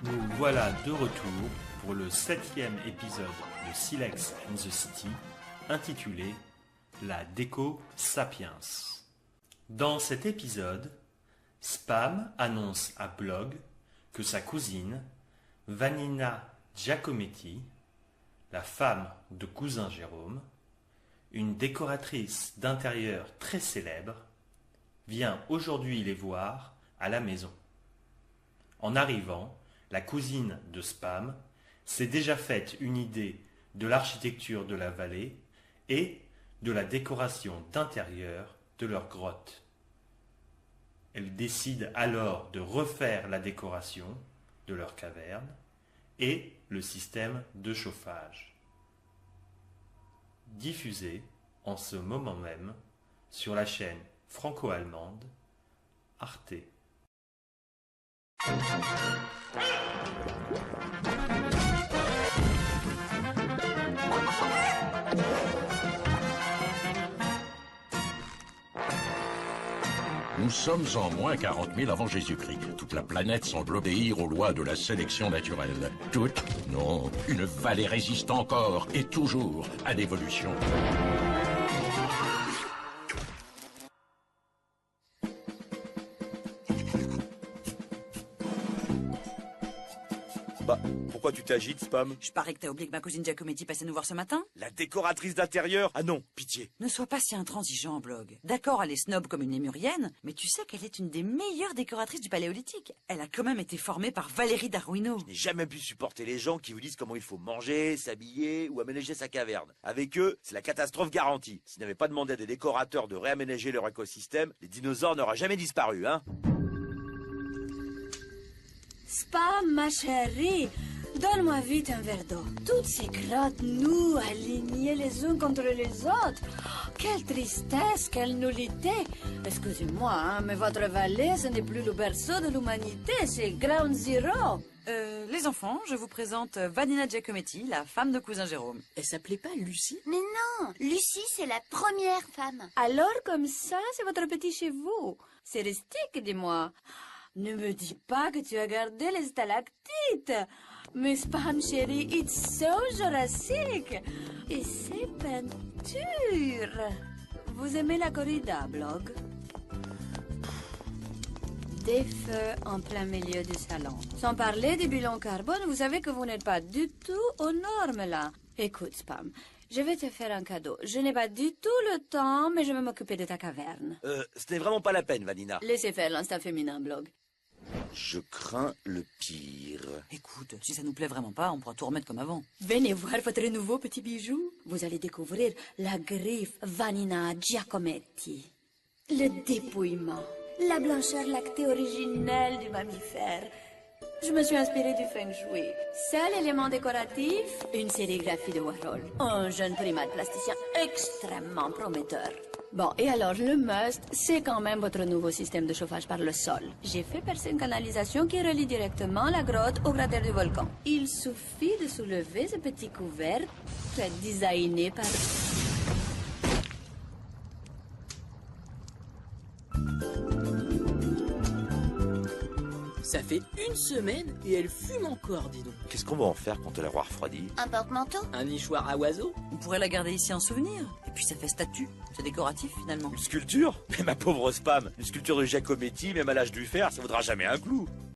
Nous voilà de retour pour le 7e épisode de Silex and the City, intitulé La déco Sapiens. Dans cet épisode, Spam annonce à Blog que sa cousine, Vanina Giacometti, la femme de cousin Jérôme, une décoratrice d'intérieur très célèbre, vient aujourd'hui les voir à la maison. En arrivant, la cousine de Spam s'est déjà faite une idée de l'architecture de la vallée et de la décoration d'intérieur de leur grotte. Elle décide alors de refaire la décoration de leur caverne et le système de chauffage. Diffusé en ce moment même sur la chaîne franco-allemande Arte. Nous sommes en moins 40 000 avant Jésus-Christ. Toute la planète semble obéir aux lois de la sélection naturelle. Toute, non, une vallée résiste encore et toujours à l'évolution. Bah, pourquoi tu t'agites, Spam? Je parie que t'as oublié que ma cousine Giacometti passait nous voir ce matin? La décoratrice d'intérieur? Ah non, pitié. Ne sois pas si intransigeant, Blog. D'accord, elle est snob comme une lémurienne, mais tu sais qu'elle est une des meilleures décoratrices du Paléolithique. Elle a quand même été formée par Valérie Darwino. Je n'ai jamais pu supporter les gens qui vous disent comment il faut manger, s'habiller ou aménager sa caverne. Avec eux, c'est la catastrophe garantie. S'ils n'avaient pas demandé à des décorateurs de réaménager leur écosystème, les dinosaures n'auraient jamais disparu, hein? Spam, ma chérie, donne-moi vite un verre d'eau. Toutes ces grottes, nous, alignées les uns contre les autres. Oh, quelle tristesse, quelle nullité. Excusez-moi, hein, mais votre vallée, ce n'est plus le berceau de l'humanité, c'est Ground Zero. Les enfants, je vous présente Vanina Giacometti, la femme de cousin Jérôme. Elle s'appelait pas Lucie? Mais non, Lucie, c'est la première femme. Alors, comme ça, c'est votre petit chez vous. C'est rustique, dis-moi. Ne me dis pas que tu as gardé les stalactites. Mais Spam, chérie, it's so jurassique. Et ces peintures. Vous aimez la corrida, Blog? Des feux en plein milieu du salon. Sans parler du bilan carbone, vous savez que vous n'êtes pas du tout aux normes, là. Écoute, Spam, je vais te faire un cadeau. Je n'ai pas du tout le temps, mais je vais m'occuper de ta caverne. Ce n'est vraiment pas la peine, Vanina. Laissez faire l'instinct féminin, Blog. Je crains le pire. Écoute, si ça nous plaît vraiment pas, on pourra tout remettre comme avant. Venez voir votre nouveau petit bijou. Vous allez découvrir la griffe Vanina Giacometti. Le dépouillement. La blancheur lactée originelle du mammifère. Je me suis inspirée du Feng Shui. Seul élément décoratif, une sérigraphie de Warhol. Un jeune primate plasticien extrêmement prometteur. Bon, et alors, le must, c'est quand même votre nouveau système de chauffage par le sol. J'ai fait percer une canalisation qui relie directement la grotte au cratère du volcan. Il suffit de soulever ce petit couvercle designé par... Ça fait une semaine et elle fume encore, dis donc. Qu'est-ce qu'on va en faire quand elle aura refroidi? Un porte-manteau? Un nichoir à oiseaux? On pourrait la garder ici en souvenir. Et puis ça fait statue. C'est décoratif, finalement. Une sculpture? Mais ma pauvre Spam, une sculpture de Giacometti, même à l'âge du fer, ça vaudra jamais un clou.